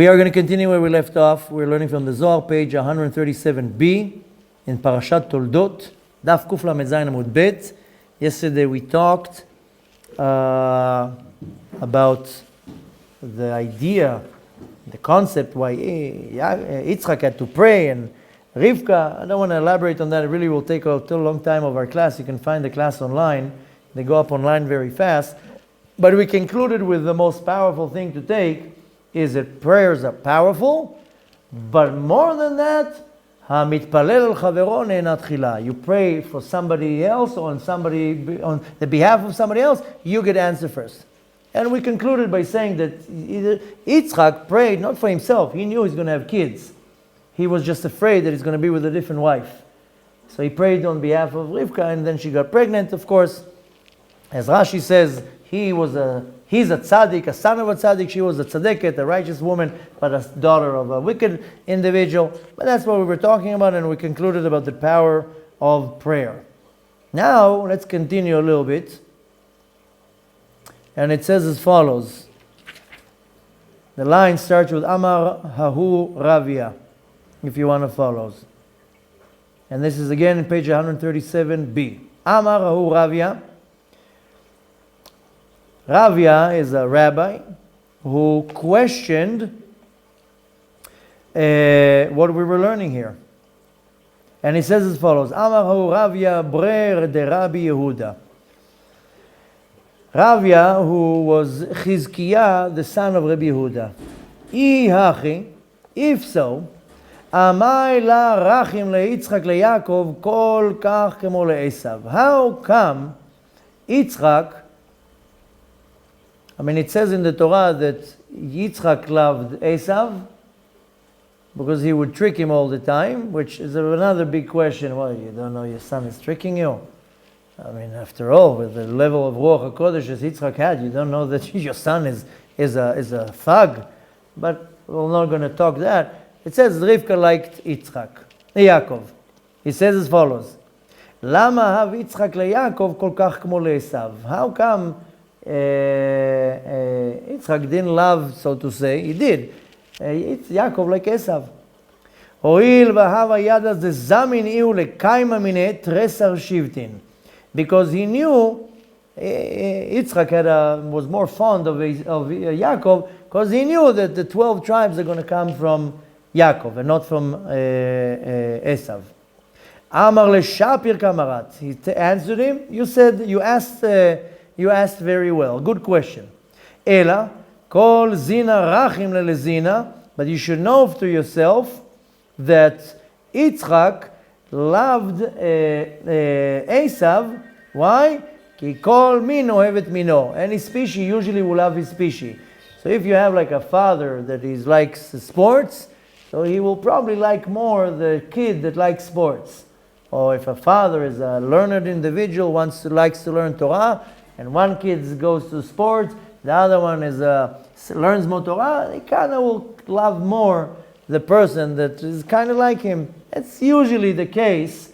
We are going to continue where we left off. We're learning from the Zohar, page 137b, in Parashat Toldot, Daf Kuf Lamed Zayin Amud Bet. Yesterday we talked about the idea, the concept why Yitzchak had to pray and Rivka. I don't want to elaborate on that. It really will take a long time of our class. You can find the class online. They go up online very fast. But we concluded with the most powerful thing to take is that prayers are powerful, but more than that, you pray for somebody else or on the behalf of somebody else, you get answer first. And we concluded by saying that Yitzchak prayed not for himself. He knew he's going to have kids. He was just afraid that he's going to be with a different wife. So he prayed on behalf of Rivka, and then she got pregnant, of course. As Rashi says, he's a tzaddik, a son of a tzaddik. She was a tzaddiket, a righteous woman, but a daughter of a wicked individual. But that's what we were talking about, and we concluded about the power of prayer. Now, let's continue a little bit. And it says as follows. The line starts with Amar Hahu Ravia, if you want to follow. And this is again in page 137b. Amar Hahu Ravia. Ravia is a rabbi who questioned what we were learning here. And he says as follows, Amar hu Ravia brer de Rabbi Yehuda. Ravia, who was Chizkiah, the son of Rabbi Yehuda. If so, Amai la rachim leYitzchak leYaakov kol kach kemo leEsav. How come Yitzchak, it says in the Torah that Yitzchak loved Esav because he would trick him all the time, which is another big question. Well, you don't know your son is tricking you? After all, with the level of Ruach HaKodesh as Yitzchak had, you don't know that your son is a thug. But we're not going to talk that. It says Rivka liked Yaakov. He says as follows, Lama hav Yitzchak leYaakov kol kach kmo leEsav. How come Yitzchak didn't love, so to say? He did. It's Yaakov like Esav. Hoil v'hava yada ze zamin iu lekaima mine tresar shivtin. Because he knew Yitzchak was more fond of Yaakov, because he knew that the 12 tribes are going to come from Yaakov and not from Esav. Amar leShapir kamarat. He answered him. You asked very well. Good question. Ela kol zina rachim lelezina. But you should know to yourself that Yitzchak loved Esav. Why? Ki kol min ohevet mino. Any species usually will love his species. So if you have like a father that likes sports, so he will probably like more the kid that likes sports. Or if a father is a learned individual, likes to learn Torah, and one kid goes to sports, the other one learns more Torah, he kind of will love more the person that is kind of like him. It's usually the case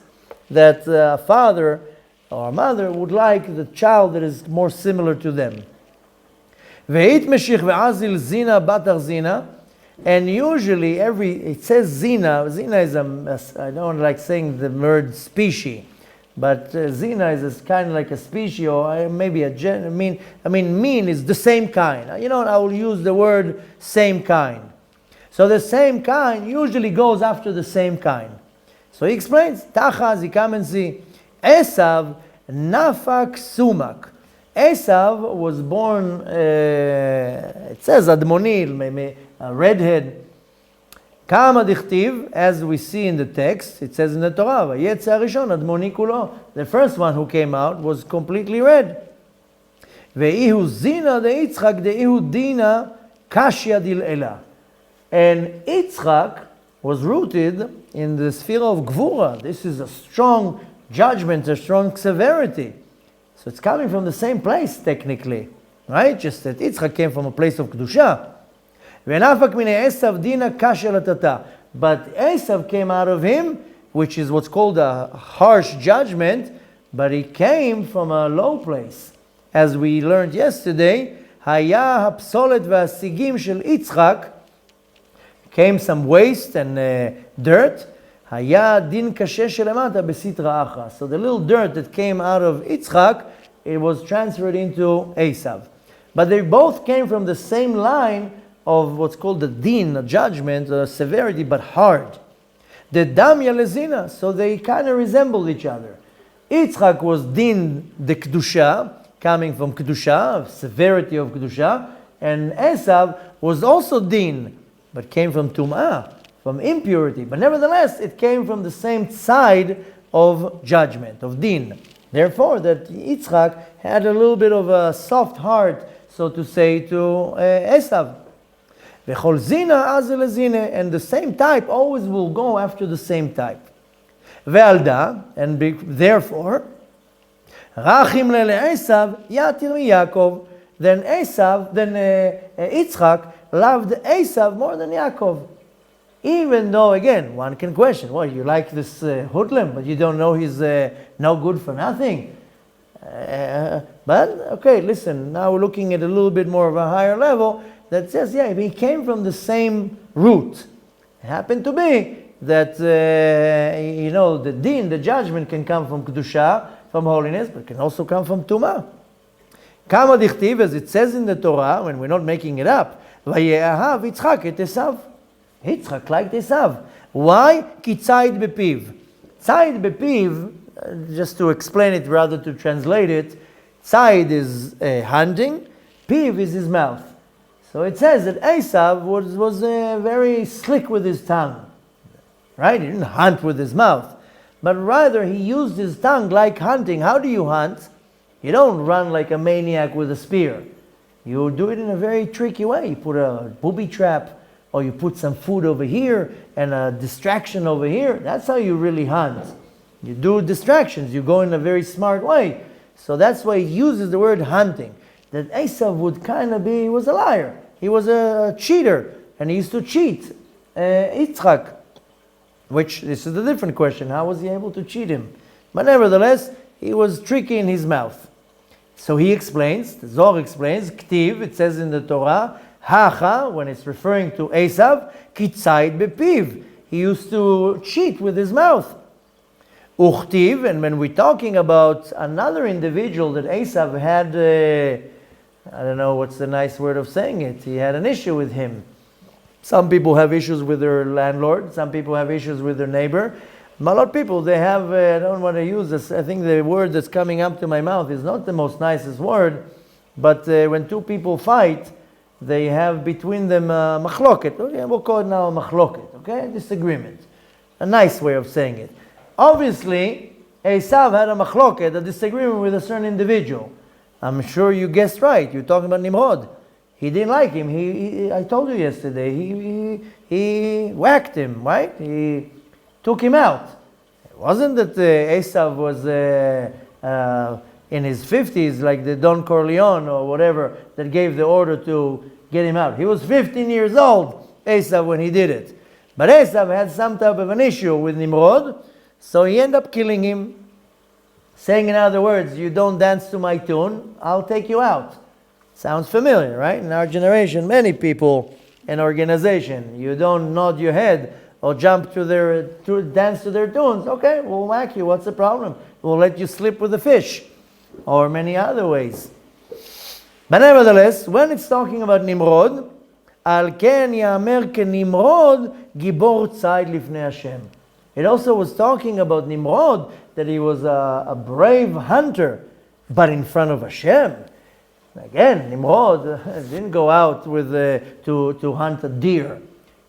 that a father or a mother would like the child that is more similar to them. And usually it says zina. Zina is I don't like saying the word species. But zina is kind of like a species, or maybe a mean is the same kind. I will use the word same kind. So the same kind usually goes after the same kind. So he explains, Tachaz, he come and see, Esav nafak sumak. Esav was born, it says admonil, maybe a redhead. Kama dichtiv, as we see in the text, it says in the Torah, Vayetze harishon admoni kulo. The first one who came out was completely red. Ve'ihu zina de Yitzchak de'ihu dina kashya dil ela. And Yitzchak was rooted in the sphere of gvura. This is a strong judgment, a strong severity. So it's coming from the same place, technically. Right? Just that Yitzchak came from a place of kedusha. But Esav came out of him, which is what's called a harsh judgment, but he came from a low place. As we learned yesterday, Haya hapsolet v'asigim shel Yitzchak came some waste and dirt. היה דין קשה שלמטה בסטרא אחרא. So the little dirt that came out of Yitzchak, it was transferred into Esav. But they both came from the same line of what's called the din, a judgment, a severity, but hard. The damya lezina, so they kind of resembled each other. Yitzchak was din the kedusha, coming from kedusha, severity of kedusha, and Esav was also din, but came from tum'ah, from impurity. But nevertheless, it came from the same side of judgment, of din. Therefore, that Yitzchak had a little bit of a soft heart, so to say, to Esav. V'chol zina azeh lezina, and the same type always will go after the same type. Ve'alda, and therefore, rachim le'esav yatir miYaakov. Then Yitzchak loved Esav more than Yaakov. Even though, again, one can question, well, you like this hoodlum, but you don't know he's no good for nothing. But, okay, listen, now we're looking at a little bit more of a higher level that says, yeah, he came from the same root. It happened to be that, the din, the judgment can come from Kedusha, from holiness, but can also come from Tumah. Kama dichtiv, as it says in the Torah, when we're not making it up, Vaye'ahav Yitzchak et Esav. Yitzchak liked Esav. Why? Ki tzayid bepiv. Tzayid bepiv, just to explain it rather to translate it, tzayid is hunting, piv is his mouth. So it says that Esav was very slick with his tongue. Right? He didn't hunt with his mouth. But rather he used his tongue like hunting. How do you hunt? You don't run like a maniac with a spear. You do it in a very tricky way. You put a booby trap, or you put some food over here and a distraction over here. That's how you really hunt. You do distractions. You go in a very smart way. So that's why he uses the word hunting. That Esav would kind of be, he was a liar. He was a cheater. And he used to cheat Yitzchak. Which, this is a different question. How was he able to cheat him? But nevertheless, he was tricky in his mouth. So he explains, the Zohar explains, Ktiv, it says in the Torah, Hacha, when it's referring to Esav, Kitzayid bepiv. He used to cheat with his mouth. Uchtiv, and when we're talking about another individual that Esav had, I don't know what's the nice word of saying it, he had an issue with him. Some people have issues with their landlord, some people have issues with their neighbor. A lot of people, they have, I don't want to use this, I think the word that's coming up to my mouth is not the most nicest word, but when two people fight, they have between them machloket. Okay, we'll call it now a machloket, okay? Disagreement. A nice way of saying it. Obviously, Esav had a machloket, a disagreement with a certain individual. I'm sure you guessed right. You're talking about Nimrod. He didn't like him. He I told you yesterday, he whacked him, right? He took him out. It wasn't that Esav was in his 50s, like the Don Corleone or whatever, that gave the order to get him out. He was 15 years old, Esav, when he did it. But Esav had some type of an issue with Nimrod, so he ended up killing him, saying in other words, you don't dance to my tune, I'll take you out. Sounds familiar, right? In our generation, many people in organization, you don't nod your head or jump to dance to their tunes. Okay, we'll whack you. What's the problem? We'll let you sleep with the fish, or many other ways. But nevertheless, when it's talking about Nimrod, al ken yamer ke Nimrod gibor tzayid lifnei Hashem. It also was talking about Nimrod, that he was a brave hunter, but in front of Hashem. Again, Nimrod didn't go out with to hunt a deer.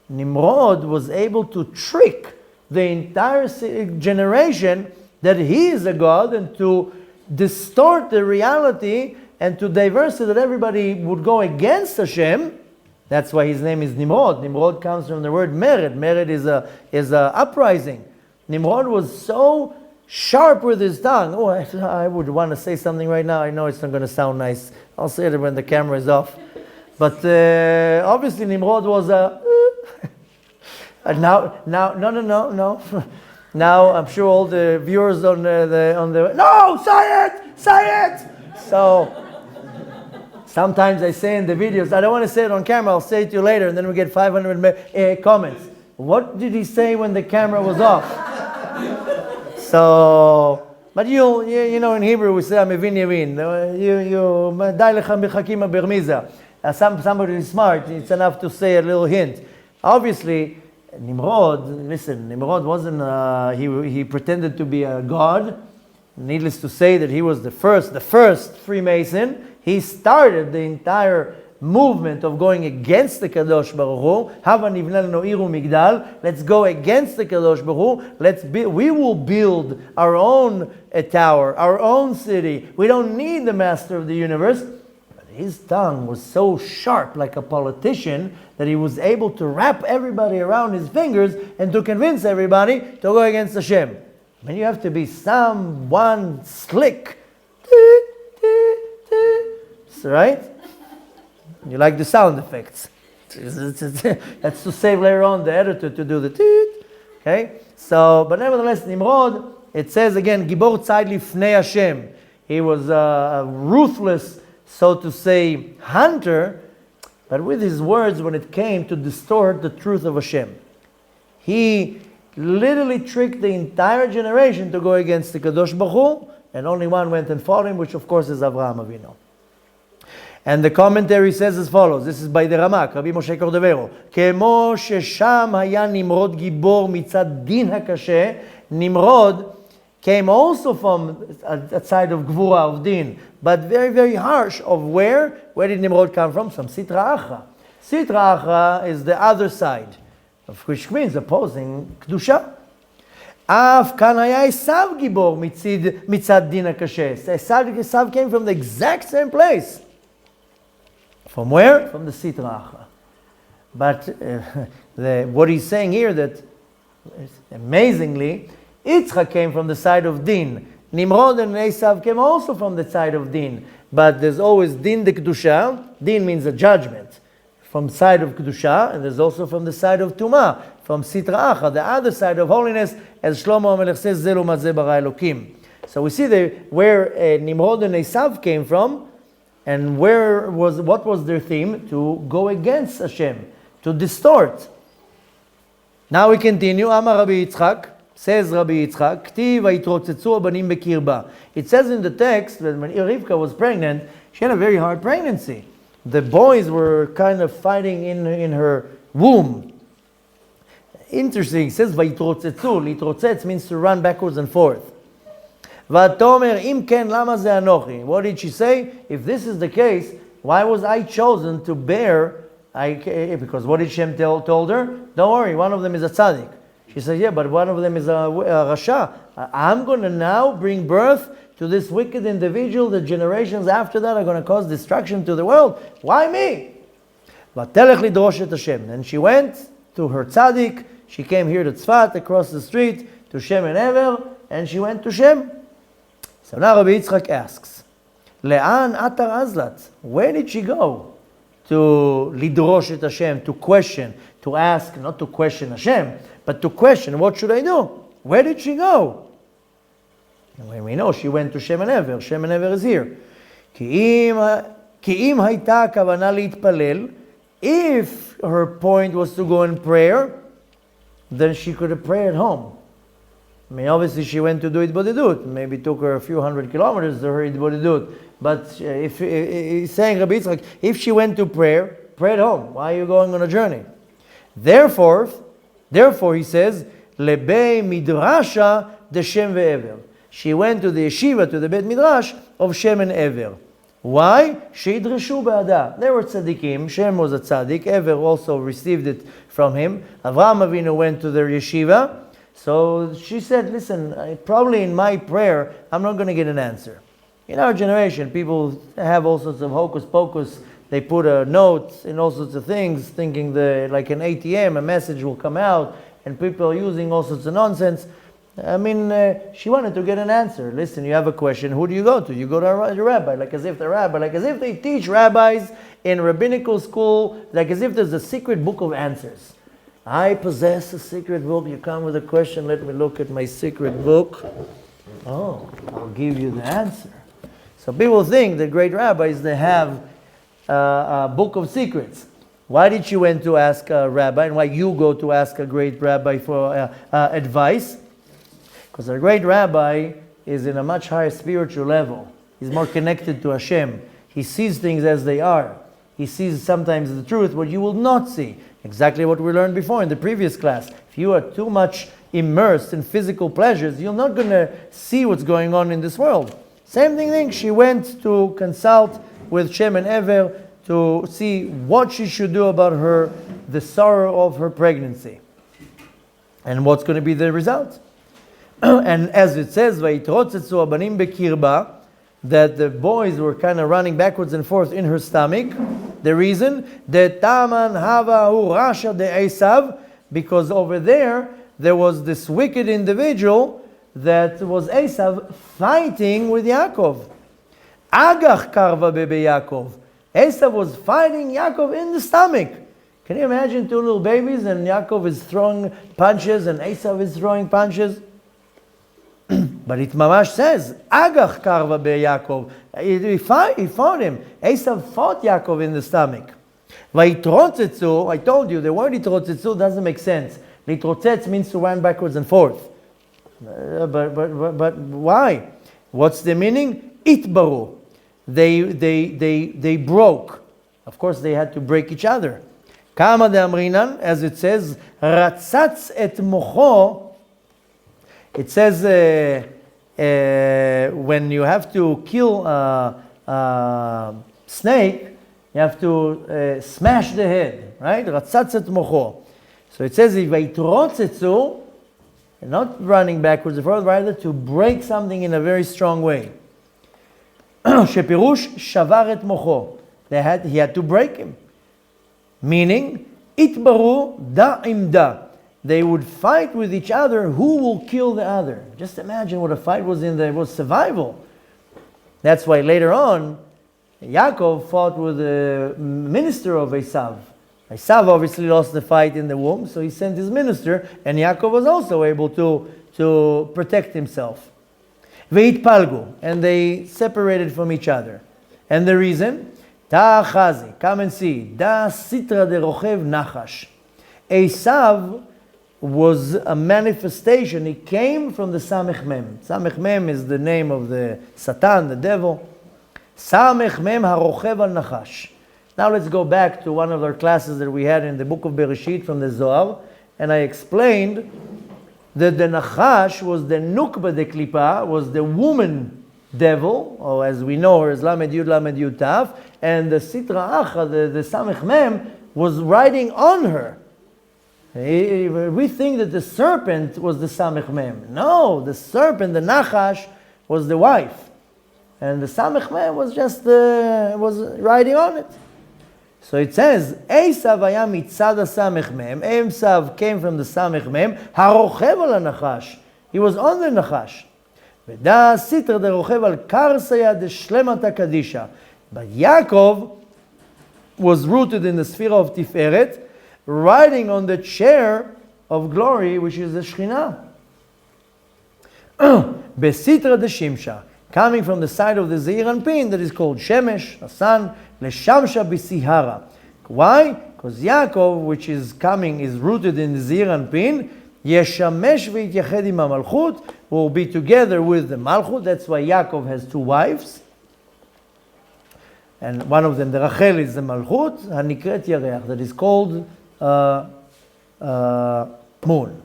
Nimrod was able to trick the entire generation that he is a god, and to distort the reality and to diverse it, that everybody would go against Hashem. That's why his name is Nimrod. Nimrod comes from the word mered. Mered is a uprising. Nimrod was so sharp with his tongue. Oh, I would want to say something right now. I know it's not going to sound nice. I'll say it when the camera is off. But obviously Nimrod was a... no. Now I'm sure all the viewers on the no, say it. Sometimes I say in the videos, I don't want to say it on camera, I'll say it to you later, and then we get 500 comments. What did he say when the camera was off? So, but you know, in Hebrew we say, "Amevin yevin." Dai lecha b'chakim bermiza. Somebody is smart, it's enough to say a little hint. Obviously, Nimrod wasn't, he pretended to be a god. Needless to say that he was the first Freemason. He started the entire movement of going against the Kadosh Baruch Hu. Hava nivna lanu iru migdal. Let's go against the Kadosh Baruch Hu. We will build our own tower, our own city. We don't need the master of the universe. But his tongue was so sharp, like a politician, that he was able to wrap everybody around his fingers and to convince everybody to go against Hashem. I mean, you have to be someone slick. Right? You like the sound effects. That's to save later on the editor to do the toot. Okay? So, but nevertheless, Nimrod, it says again, Gibor tzad lifnei Hashem. He was a ruthless, so to say, hunter, but with his words when it came to distort the truth of Hashem. He literally tricked the entire generation to go against the Kadosh Baruch Hu, and only one went and fought him, which of course is Avraham Avinu. And the commentary says as follows. This is by the Ramak, Rabbi Moshe Cordovero. כמו ששם היה נמרוד גיבור מצד דין הקשה, Nimrod came also from a side of Gvura, of Din, but very, very harsh. Of where? Where did Nimrod come from? From Sitra Achra. Sitra Achra is the other side, which means opposing Kedusha. אף כאן היה עשיו גיבור מצד דין הקשה. Esav came from the exact same place. From where? From the Sitra Achra. But what he's saying here, that amazingly, Yitzchak came from the side of Din. Nimrod and Esav came also from the side of Din. But there's always Din de Kedusha. Din means a judgment. From the side of Kedusha, and there's also from the side of Tumah, from Sitra Achra, the other side of holiness, as Shlomo HaMelech says, Zelu Mazeh bara Elokim. So we see where Nimrod and Esav came from, and what was their theme? To go against Hashem, to distort. Now we continue. Amar Rabbi Yitzchak, says Rabbi Yitzchak, Ktiv vayitrodzetzu abanim bekirba. It says in the text that when Rivka was pregnant, she had a very hard pregnancy. The boys were kind of fighting in her womb. Interesting. It says vayitrodzetzu. Litrotzetz means to run backwards and forth. Vatomer im ken lama ze anochi. What did she say? If this is the case, why was I chosen to bear? Because what did Shem told her? Don't worry, one of them is a tzaddik. She said, yeah, but one of them is a rasha. I'm going to now bring birth to this wicked individual. The generations after that are going to cause destruction to the world. Why me? Vatelech lidrosh et Hashem. Then she went to her tzaddik. She came here to Tzfat, across the street, to Shem and Ever, and she went to Shem. So now Rabbi Yitzchak asks, Le'an atar azlat? Where did she go? To lidrosh et Hashem, to question, to ask, not to question Hashem, but to question, what should I do? Where did she go? And we know she went to Shem and Ever. Shem and Ever is here. כי אם הייתה הכוונה להתפלל, if her point was to go in prayer, then she could have prayed at home. I mean, obviously she went to do Itbodedut. Maybe it took her a few hundred kilometers to her Itbodedut. But if he's saying, Rabbi Yitzchak, if she went to prayer, pray at home. Why are you going on a journey? Therefore, he says, Lebei midrasha de Shem ve'ever. She went to the yeshiva, to the Beit Midrash of Shem and Ever. Why? Sheidreshu be'ada. They were tzaddikim. Shem was a tzaddik. Ever also received it from him. Avraham Avinu went to their yeshiva. So she said, listen, probably in my prayer, I'm not going to get an answer. In our generation, people have all sorts of hocus pocus. They put a note in all sorts of things, thinking like an ATM, a message will come out, and people are using all sorts of nonsense. I mean, she wanted to get an answer. Listen, you have a question, who do you go to? You go to a rabbi, like as if they teach rabbis in rabbinical school, like as if there's a secret book of answers. I possess a secret book. You come with a question, let me look at my secret book. Oh, I'll give you the answer. So people think that great rabbis, they have book of secrets. Why did she went to ask a rabbi, and why you go to ask a great rabbi for advice? Because a great rabbi is in a much higher spiritual level. He's more connected to Hashem. He sees things as they are. He sees sometimes the truth, what you will not see. Exactly what we learned before in the previous class. If you are too much immersed in physical pleasures, you're not going to see what's going on in this world. Same thing, she went to consult with Shem and Ever to see what she should do about the sorrow of her pregnancy. And what's going to be the result. And as it says, "Vayitrotzetzu abanim bekirba," that the boys were kind of running backwards and forth in her stomach. The reason? "De taman hava hu rasha de Esav," because over there was this wicked individual that was Esav fighting with Yaakov. Agach karva bebe Yaakov. Esav was fighting Yaakov in the stomach. Can you imagine two little babies and Yaakov is throwing punches and Esav is throwing punches? But it mamash says, Agach karva be Yaakov. He fought him. Esav fought Yaakov in the stomach. Vayitrotzetzu, I told you, the word itrotzetzu doesn't make sense. Litrotzetz means to run backwards and forth. But why? What's the meaning? Itbaru. They broke. Of course, they had to break each other. Kama de amrinan, as it says, ratzatz et mocho. It says when you have to kill a snake, you have to smash the head, right? Ratzatz et mocho. So it says, vaytrotzetzu, not running backwards and forwards, rather to break something in a very strong way. Shepirush shavar et mocho. He had to break him. Meaning, itbaru da imda. They would fight with each other, who will kill the other. Just imagine what a fight was in there. It was survival. That's why later on, Yaakov fought with the minister of Esav. Esav obviously lost the fight in the womb, so he sent his minister, and Yaakov was also able to protect himself. Veitpalgu, and they separated from each other. And the reason? Ta chazi, come and see. Da sitra de rochev nachash. Esav was a manifestation. He came from the Samech Mem. Samech Mem is the name of the Satan, the devil. Samech Mem harochev al nachash. Now let's go back to one of our classes that we had in the book of Bereshit from the Zohar, and I explained that the Nachash was the Nukba de Klipa, was the woman devil, or as we know her as Lamed Yud Taf, and the Sitra Acha, the Samech Mem, was riding on her. We think that the serpent was the Samech Mem. No, the serpent, the Nachash, was the wife. And the Samech Mem was just was riding on it. So it says, Esav haya mitzad ha-samech mem. Esav came from the Samech Mem. Harochev al ha-nachash. He was on the Nachash. V'da sitra de rochev al karsaya de shlemata kadisha. But Yaakov was rooted in the sphere of Tiferet, riding on the chair of glory, which is the Shekhinah. Besitra de Shimsha, coming from the side of the Zeir Anpin that is called Shemesh, the sun, Leshamsha Bisihara. Why? Because Yaakov, which is coming, is rooted in the Zeir Anpin. Yeshamesh v'yityached im Malchut, will be together with the Malchut. That's why Yaakov has two wives. And one of them, the Rachel, is the Malchut, Hanikret Yareach, that is called moon.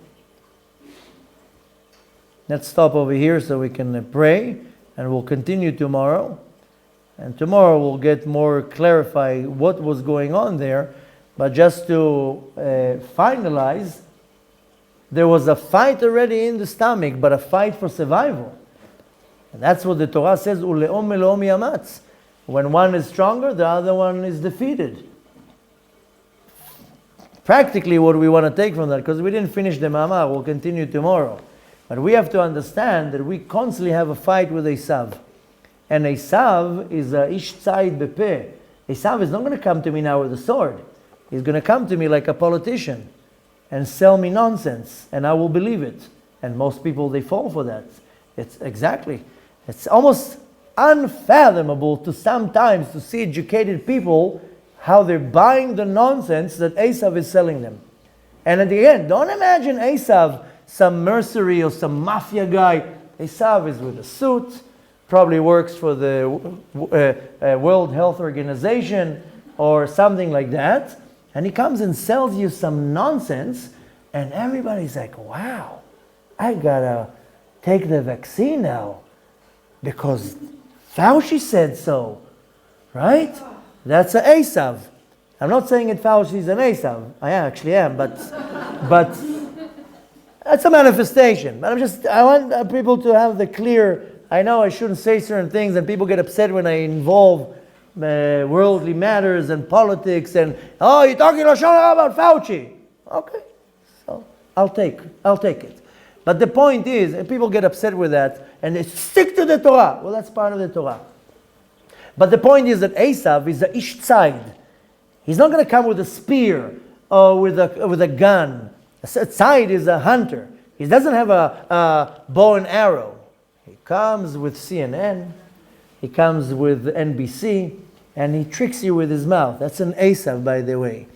Let's stop over here so we can pray, and we'll continue tomorrow. And tomorrow we'll get more clarify what was going on there. But just to finalize, there was a fight already in the stomach, but a fight for survival. And that's what the Torah says, Uleom meloom yamatz. When one is stronger, the other one is defeated. Practically what we want to take from that, because we didn't finish the Ma'amar, we'll continue tomorrow. But we have to understand that we constantly have a fight with Esav. And Esav is a ish tzayid bepeh. Esav is not going to come to me now with a sword. He's going to come to me like a politician and sell me nonsense, and I will believe it. And most people, they fall for that. It's almost unfathomable to sometimes to see educated people how they're buying the nonsense that Esav is selling them. And at the end, don't imagine Esav some mercenary or some mafia guy. Esav is with a suit, probably works for the World Health Organization or something like that, and he comes and sells you some nonsense, and everybody's like, wow, I gotta take the vaccine now because Fauci said so, right? That's an Esav. I'm not saying that Fauci is an Esav. I actually am, but that's a manifestation. But I want people to have the clear. I know I shouldn't say certain things, and people get upset when I involve worldly matters and politics. And you're talking Lashon Hara about Fauci. Okay, so I'll take it. But the point is, people get upset with that, and they stick to the Torah. Well, that's part of the Torah. But the point is that Esav is a ish tzayid. He's not going to come with a spear or with a gun. A tzayid is a hunter. He doesn't have a bow and arrow. He comes with CNN. He comes with NBC, and he tricks you with his mouth. That's an Esav, by the way.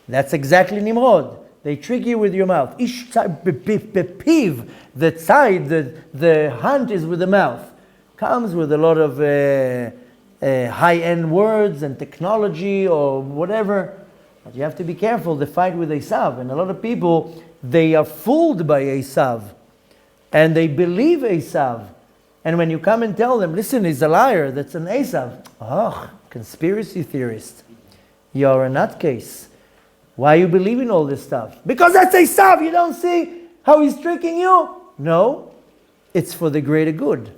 That's exactly Nimrod. They trick you with your mouth. Ish bepiv, the tzayid, the hunt is with the mouth. Comes with a lot of high-end words and technology or whatever. But you have to be careful, the fight with Esav. And a lot of people, they are fooled by Esav. And they believe Esav. And when you come and tell them, listen, he's a liar, that's an Esav. Oh, conspiracy theorist. You're a nutcase. Why you believe in all this stuff? Because that's Esav. You don't see how he's tricking you? No. It's for the greater good.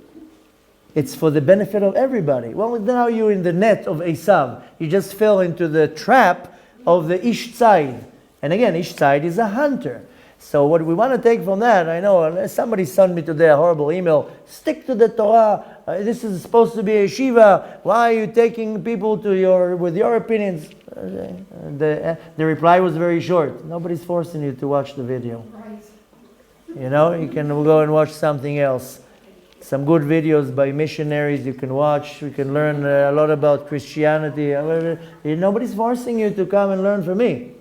It's for the benefit of everybody. Well, now you're in the net of Esav. You just fell into the trap of the Ish Tzayid. And again, Ish Tzayid is a hunter. So what we want to take from that, I know somebody sent me today a horrible email. Stick to the Torah. This is supposed to be a yeshiva. Why are you taking people with your opinions? The reply was very short. Nobody's forcing you to watch the video. You know, you can go and watch something else. Some good videos by missionaries you can watch. You can learn a lot about Christianity. Nobody's forcing you to come and learn from me.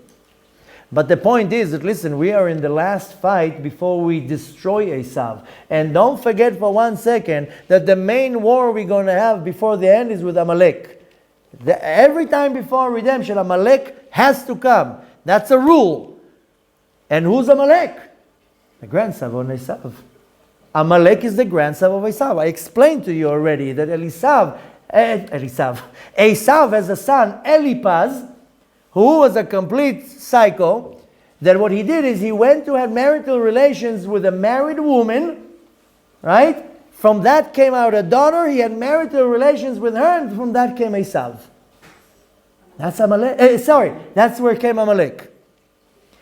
But the point is that, listen, we are in the last fight before we destroy Esav. And don't forget for 1 second that the main war we're going to have before the end is with Amalek. Every time before redemption, Amalek has to come. That's a rule. And who's Amalek? The grandson of Esav. Amalek is the grandson of Esav. I explained to you already that Esav has a son, Eliphaz, who was a complete psycho, that what he did is he went to have marital relations with a married woman, right? From that came out a daughter, he had marital relations with her, and from that came Esav. That's Amalek. That's where came Amalek.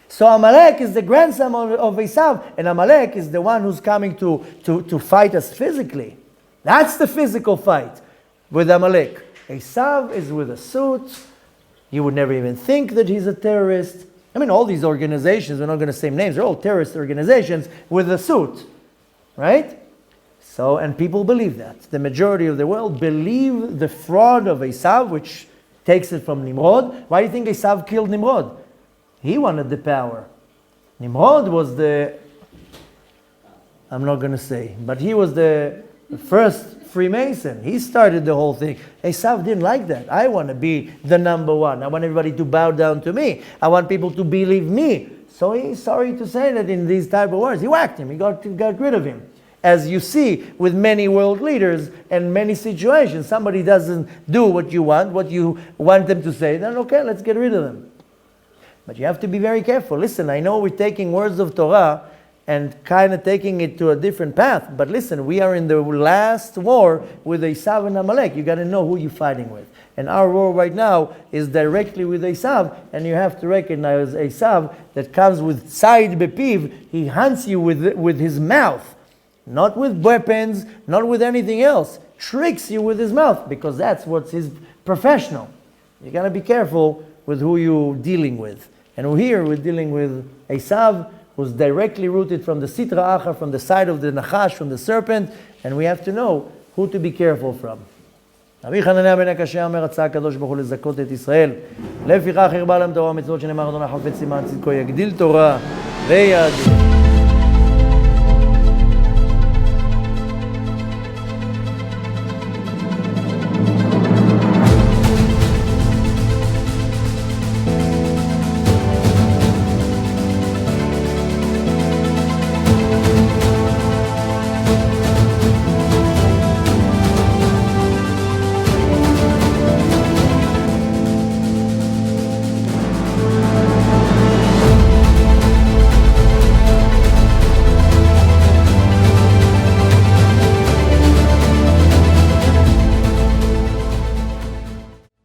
So Amalek is the grandson of Esav, and Amalek is the one who's coming to fight us physically. That's the physical fight with Amalek. Esav is with a suit. You would never even think that he's a terrorist. I mean, all these organizations, we're not going to say names, they're all terrorist organizations with a suit, right? So, and people believe that. The majority of the world believe the fraud of Esav, which takes it from Nimrod. Why do you think Esav killed Nimrod? He wanted the power. Nimrod was I'm not going to say, but he was the first Freemason. He started the whole thing. Esav didn't like that. I want to be the number one. I want everybody to bow down to me. I want people to believe me. So he's sorry to say that in these type of words. He whacked him. He got rid of him. As you see with many world leaders and many situations, somebody doesn't do what you want them to say, then okay, let's get rid of them. But you have to be very careful. Listen, I know we're taking words of Torah and kind of taking it to a different path. But listen, we are in the last war with Esav and Amalek. You got to know who you're fighting with. And our war right now is directly with Esav, and you have to recognize Esav that comes with Tzayid bepiv. He hunts you with his mouth, not with weapons, not with anything else. Tricks you with his mouth, because that's what's his professional. You got to be careful with who you're dealing with. And here we're dealing with Esav, who's directly rooted from the Sitra Achar, from the side of the Nachash, from the serpent, and we have to know who to be careful from. רבי חנניה בן הקשיא אומר, רצה הקדוש ברוך הוא לזכות את ישראל. לפיכך הרבה להם תורה ומצוות שנאמר אדוני חפץ למען צדקו, יגדיל תורה ויאדיר.